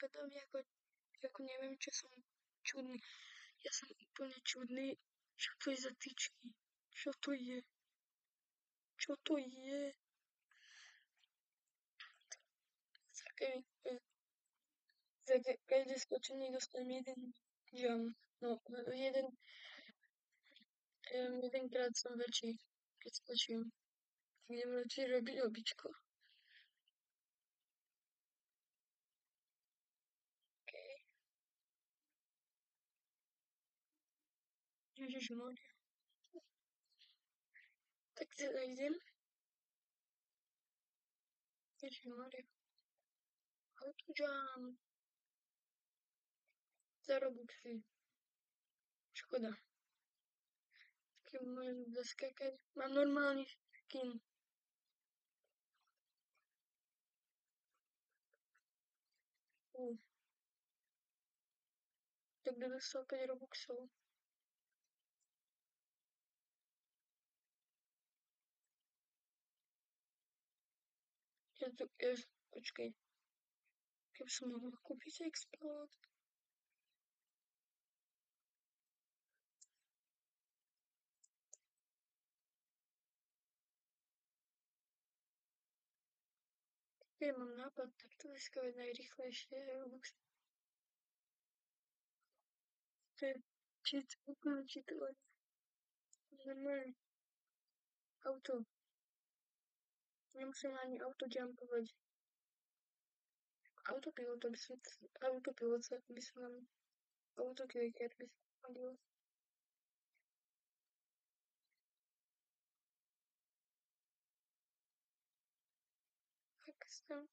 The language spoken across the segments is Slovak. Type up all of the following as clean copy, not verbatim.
vypadám jako neviem, čo som čudný. Ja som úplne čudný. Čo to je za tyčky? Čo to je? Čo to je? Za každé skočenie dostanem jeden jump. No, jedenkrát som väčší, keď skočím. Idem radšej robiť običko. Okay. Ježišmarja. Tak teda idem. Ježišmarja. Auto jump. Za Robuxy. Škoda. Keď môžem zaskakať. Mám normálny skin. Tak kto dostal 5 Robuxov? Počkej. Keby som mohla kúpiť Explode. Ja mám nápad, takto získavať najrýchlejšie Robux. To je úplne čítové. Normálne. Auto. Nemusím ani auto jumpovať. Autopilot by sa nám autoclicker by sa hodil. Tak som.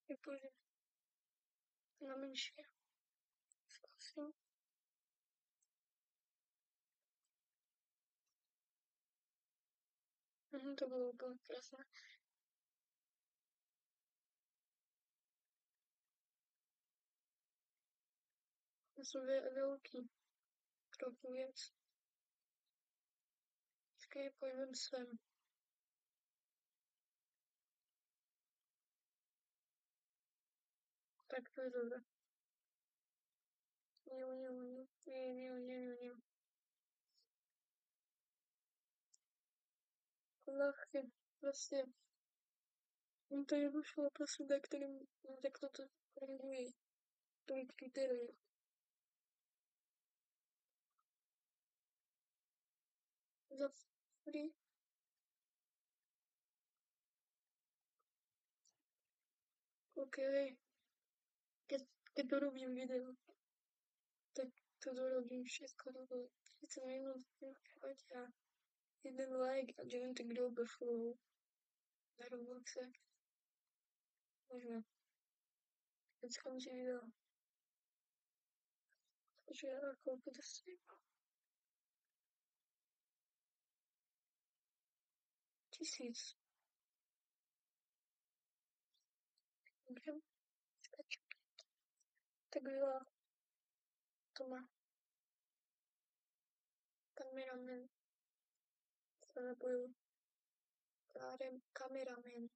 Ja pôjdem na menšie. Skúsim. To bolo úplne krásne. Ja som veľký. Trochu viac. Keď pôjdem sem. Tak to je dobré. Nie. Ľahké. Proste. To je vyšlo proste, tak toto funguje. To je kritérium. Za free. OK. Keď dorobím video, tak to dorobím všetko do 30 minút. A jeden like a join the group flow na Robloxe. Možno. Keď skončí video. Počujem, koľko dostanem. 1000. Dobre. Stačí. Tak veľa to má. Kameraman sa napojil. Kameraman.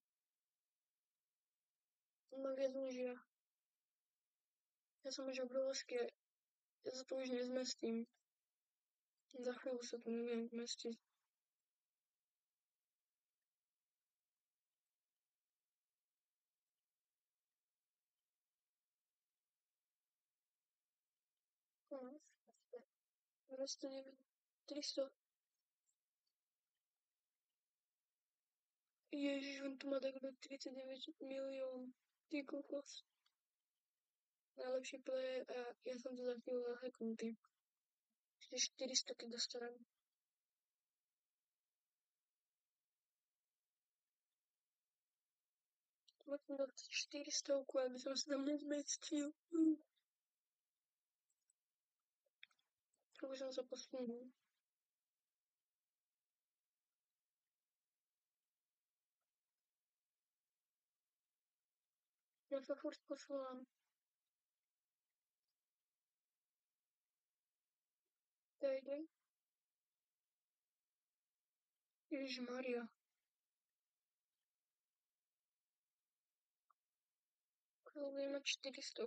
On má viac než ja. Ja som už obrovský. Ja sa tu už nezmestím. Za chvíľu sa tu neviem vmestiť. No. 209. 300. Ježiš, on tu má takto 39 milión. Ty kokos. Najlepší player a ja som to za chvíľu hacknutý. 400 keď dostanem. Musím dať 400, aby som sa tam nezmestil. Už som sa posunul. Ja sa furt posúvam. Daj. Ježišmaria. Koľko budem mať 400.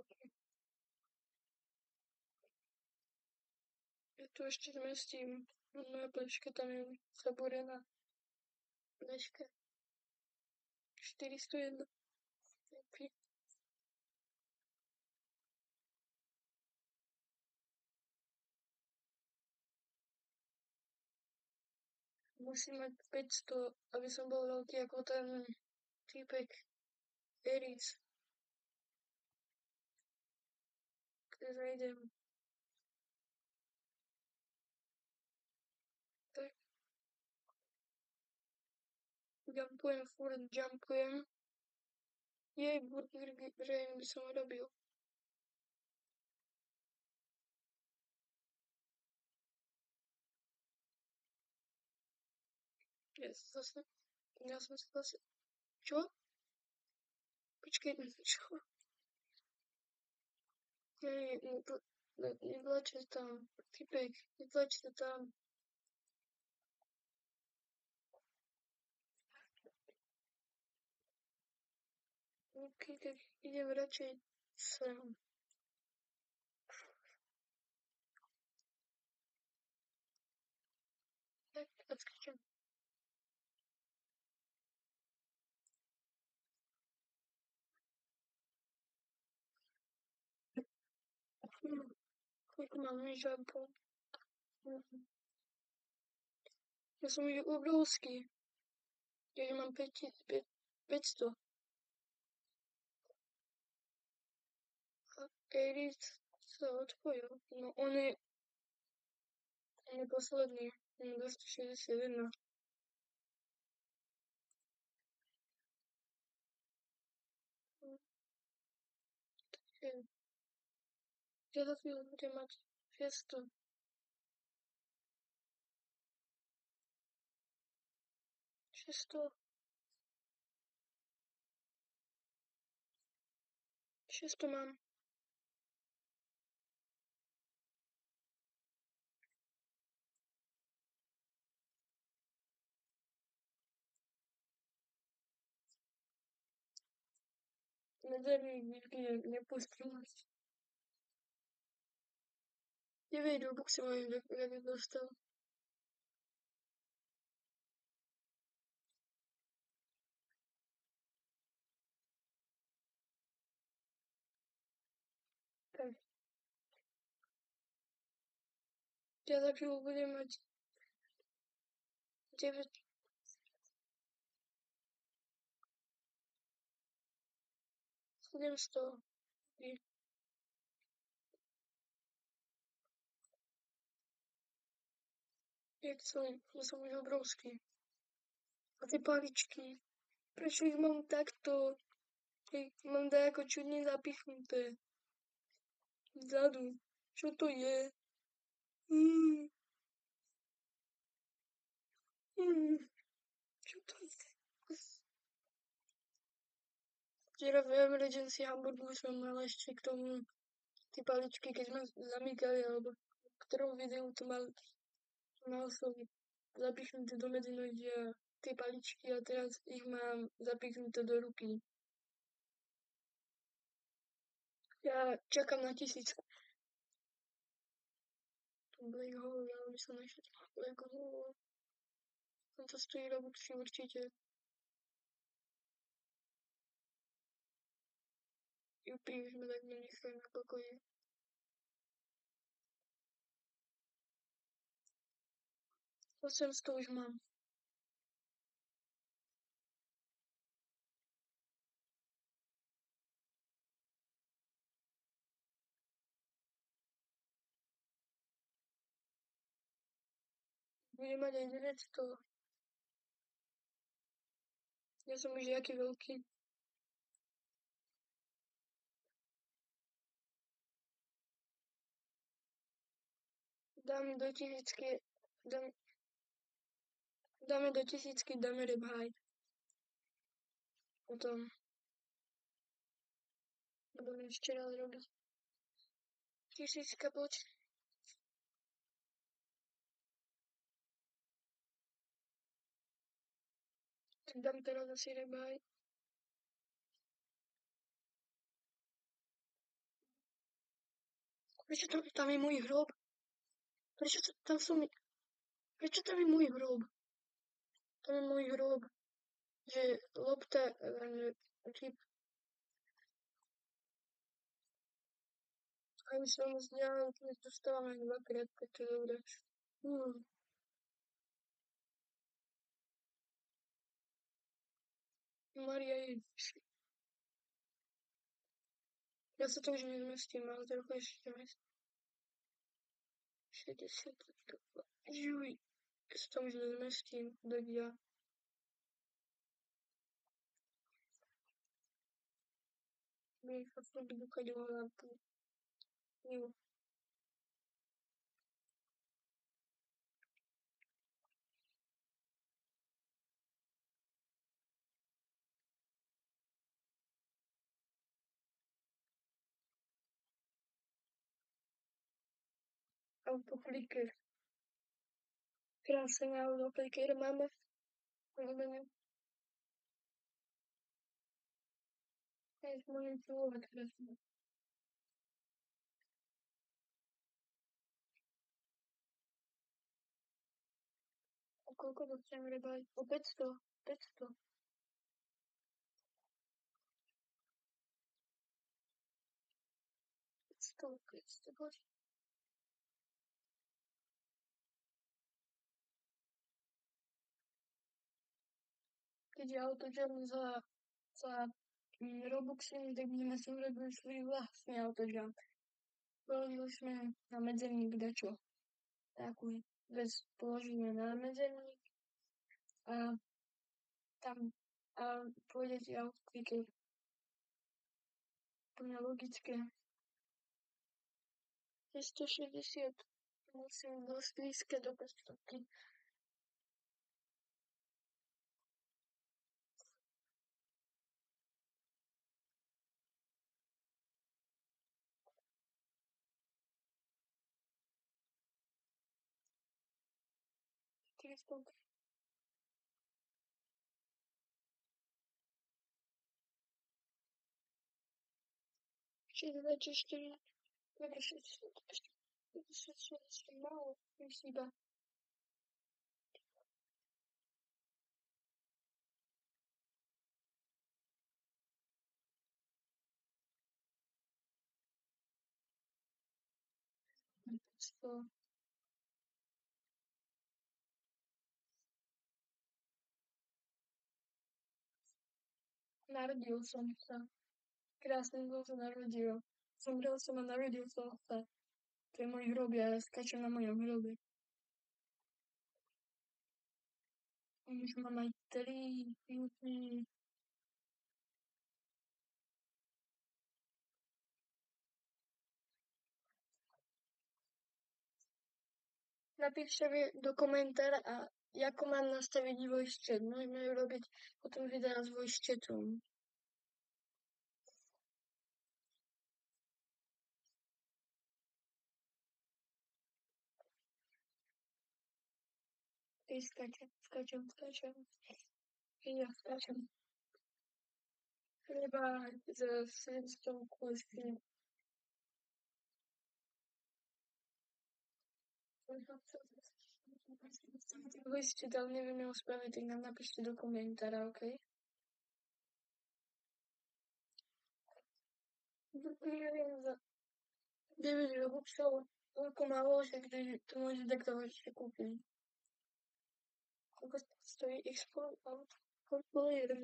Ja tu ešte zmestím. Moja pleška tam je zabúrená. Pleška. 401. Musím mať 500, aby som bol veľký ako ten týpek Eris, keď zajdem. Tak jumpujem. Jej, burger brain by som robil. Ja som sa zase, čo? Počkej, čo? Netlačte tam, typek, netlačte tam. OK, tak idem radšej sem. Tak, odskočím. Koľko máme žabov? Ja som už obrovský. Ja mám 500. A Eris sa odpojil. No on je posledný. On je 261. Ja za chvíľu budem mať 600. 600 mám. Nederný nikdy nepustím. 9 Robuxy mám, jak dostal. Tak. Ja za chvíľu budem mať 9. 700. Ja som už obrovský. A tie paličky, prečo ich mám takto? Ich mám ako čudne zapichnuté. Vzadu. Čo to je? Čo to je? Včera v Emergency Hamburgu som mal ešte k tomu tie paličky, keď sme zamykali, alebo v ktorom videu to mal som zapichnuté do medzinožia tie paličky a teraz ich mám zapichnuté do ruky. Ja čakám na 1000. Black Hole, ja by som ešte Black Hole. Tam to stojí robuxy určite. Jupi, už ma tak nenechajú na pokoji. Osemsto už mám. Budem mať aj 900. Ja som už jaký veľký. Dáme do 1000, dáme do 1000, dáme rebhaj. Potom budeme ešte raz robiť. 1000 poč. Dám teraz asi rebaj. Prečo tam je môj hrob? Prečo tam je môj hrob? Tam je môj hrob. Že lopta, typ, aj som vzdialený, keď dostávam aj dvakrát, keď to dodáš. Maria Ježiši. Ja sa to už nezmestím, ale trochu ešte mestím. 62. Juj. Ja sa to už nezmestím. Dodia. Budem sa furt búkať o hlavu. Jo. Autokliker. Krásny autokliker máme. Urobený. Ja môžem čulovať krásne. A koľko dostanem rebaj? O 500. 500. 500. 500. Poď. Keď je autojam za Robuxy, tak budeme si urobili svoj vlastný autojam. Položili sme na medzerník dačo. Takú vec položíme na medzerník a tam a pôjde ti autokliker. Úplne logické. 260. Musím dosť blízke do 500. Teleskop. Čiže 24. 56 málo. Už iba. So, narodil som sa. Krásne som sa narodil. Zomrel som a narodil som sa. To je môj hrob, ja skačem na mojom hrobe. Už mám aj 3 minúty. Napíšte mi do komentára, a ako mám nastaviť voice chat. Môžeme robiť potom videa s voice chatom. Skačem. Ja skačem. Treba s 700 kúsky. Voice chat, ale nevieme ho spraviť, tak nám napíšte do komentára, OK? Neviem, za 9 robuxov toľko málo, že kde to môže takto ešte kúpiť. Koľko stojí Export Out Player?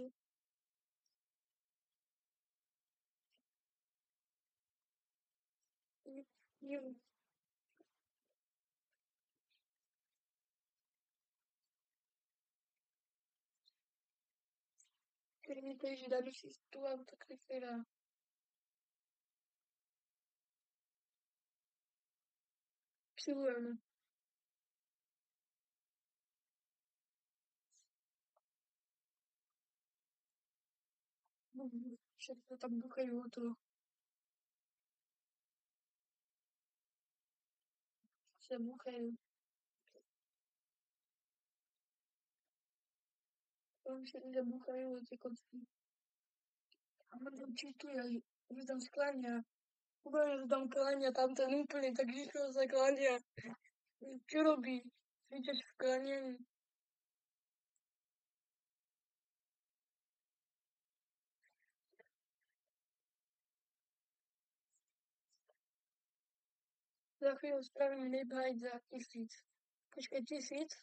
Neviem. Keď mi to že dáme si tu autoklikera. Přilujeme. Všetko tam buchajú o to. Sa buchajú. Tam się zabuchają te kotki. A potem czytuje, że tam sklania. Uważaj, że tam klania, tamten úplne tak rýchlo sa klania. Čo robí? Ideš v klanianí. Za chvíľu spravím ribhajt za 1000. Počkaj, 1000?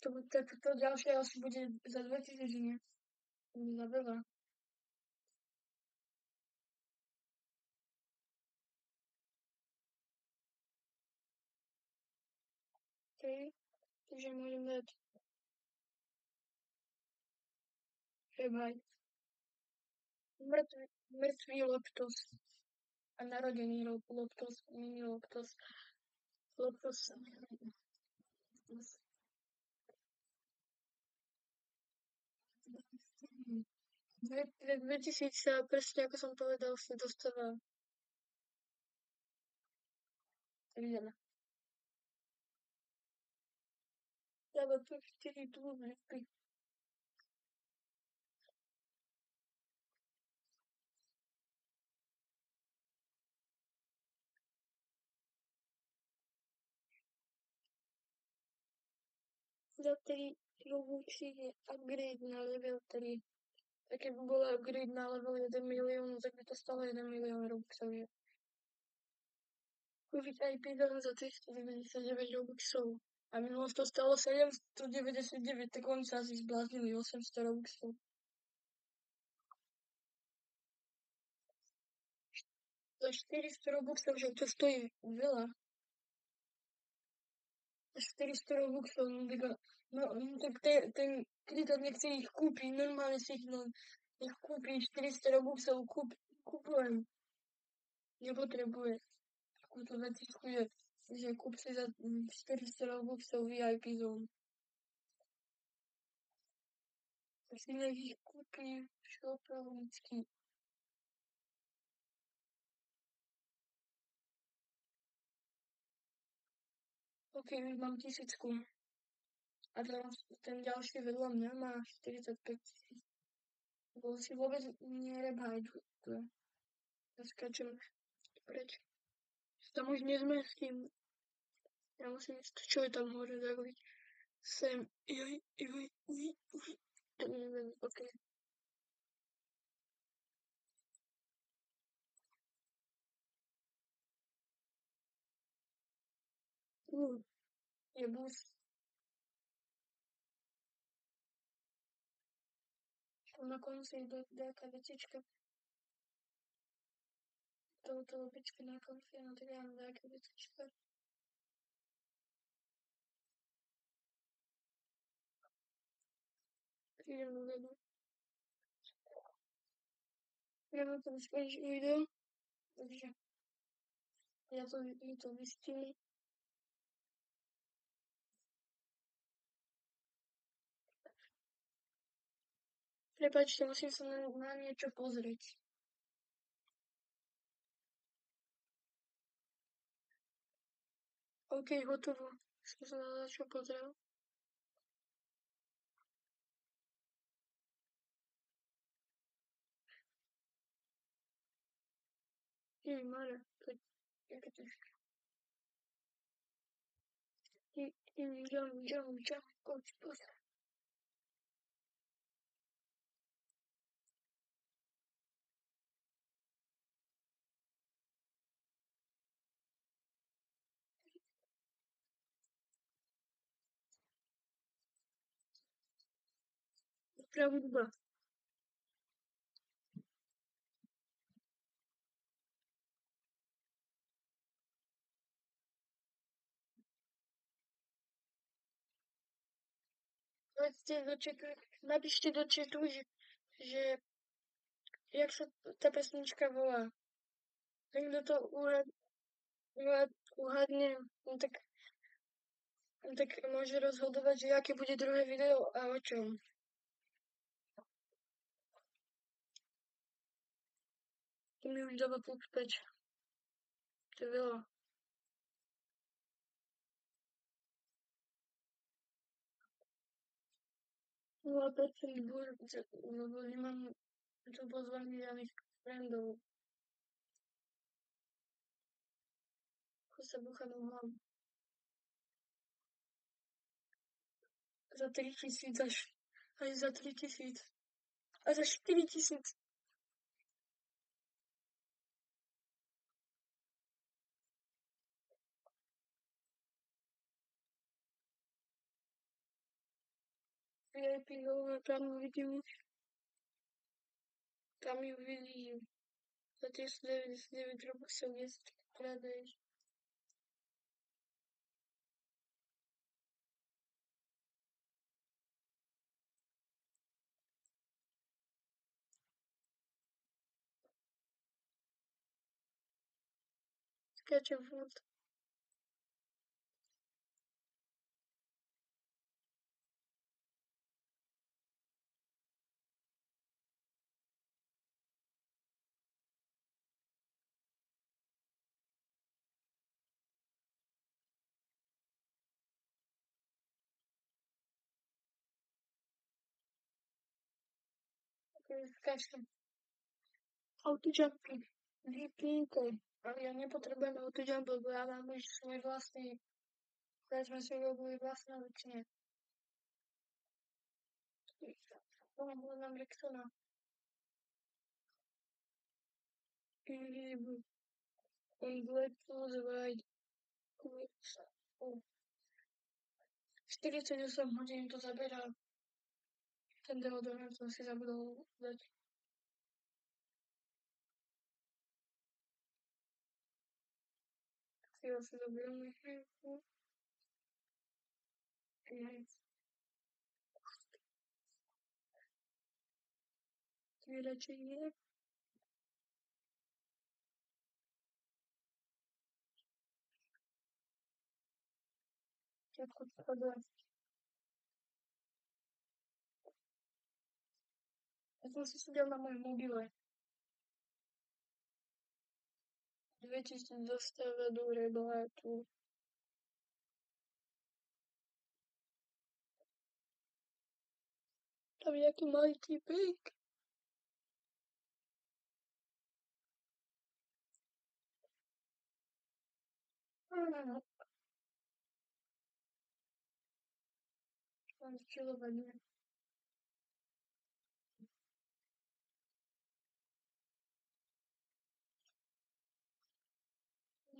To ďalšie asi bude za 2000, nie? Za veľa. Okay. Takže môžem dať ribhajt. Mŕtvý leptos. A narodený leptos, mini leptos. Leptos. 2000 sa, presne ako som povedal, si dostáva. Ideme. Dáva tu 4 dôvody. Za 3 Robuxy je upgrade na level 3. A keby bol upgrade na level 1 milión, tak by to stalo 1 milión Robuxov. Kúpiť aj Pidon za 399 Robuxov. A minulo to stalo 799, tak oni sa asi zbláznili 800 Robuxov. Za 400 Robuxov, že to stojí veľa. 400 Robuxov, tak ten krytok nechce ich kúpiť, normálne si ich nech kúpi 400 Robuxov, kúpujem. Nepotrebuje. Takúto vecičku, že kúp si za 400 Robuxov VIP zónu. Tak si nech ich kúpi šopovnícky. OK, už mám 1000. A teraz ten ďalší vedľa mňa má 45 000. Bo si vôbec nerebhajtuje. Ja skáčem preč. Tam už nezmestím. Ja musím ísť, čo je tam hore zarobiť. Sem, joj. To neviem, OK. Je bus. Tam na konci je nejaká vecička. Toto opička na konci, no tak ja mám nejaká vecička. Idem dozadu. Ja na tom skončí video, takže ja to vystihnem. Prepáčte, musím sa na niečo pozrieť. OK, hotovo. Som sa na čo pozrel. Mare, to je jaké ťažké. Jump, poď. Pravda. Napíšte do chatu, že jak sa tá pesnička volá. Tak kto to uhadne, tak môže rozhodovať, že aké bude druhé video a o čom. To mi už dáva plus 5. To je veľa. 0% burz, lebo nemám tu pozvaných žiadnych friendov. Ako sa bucha do hlavu. Za 3000 až za 3000 a za 4000. VIP zóna, tam ju vidím. Za 399 robusov 10 kradeš. Skáče furt. Skáče. Autojumpy. Vypínte. Ale ja nepotrebujem autojump, lebo ja mám už svoj vlastný. Teraz sme si urobili vlastné učenie. Hľadám Rexona. Invisible. On Black Plus Ride. 48 hodín to zaberá. Ten deodorant som si zabudol dať. Si ho si zoberiem. Ty radšej nie. Všetko spadá. Ja som si sedel na mojom mobile. 2000 dostáva do reblátu. Tam je jaký malý typek. Mám čilovanie.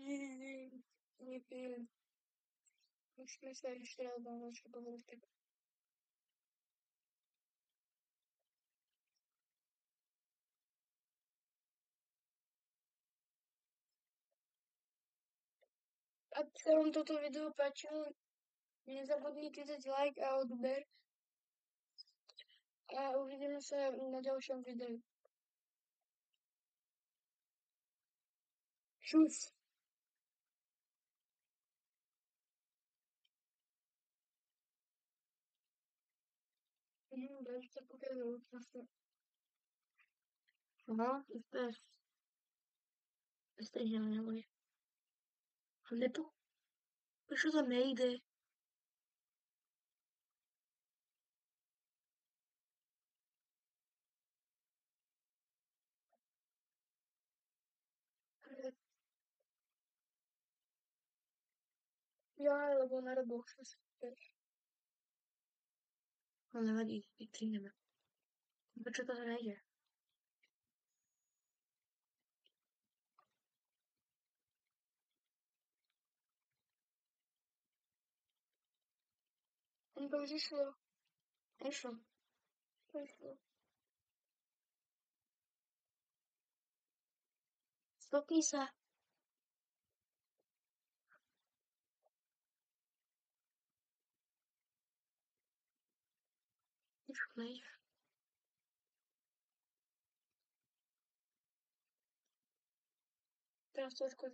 Nie. Musíme sa ešte raz dávať, čo povedať. Ak sa vám toto video páčilo, nezabudnite dať like a odber a uvidíme sa na ďalšom videu. Čus. Daj sa pokazalo často. Aha, FPS neboli. Ale to? Prečo to nejde? Ja, lebo na Robloxe si no nevadí, vytříneme. Prečo to nejde? On to už išlo. Nešlo. Stopni sa. Nešlo. Teraz to skôr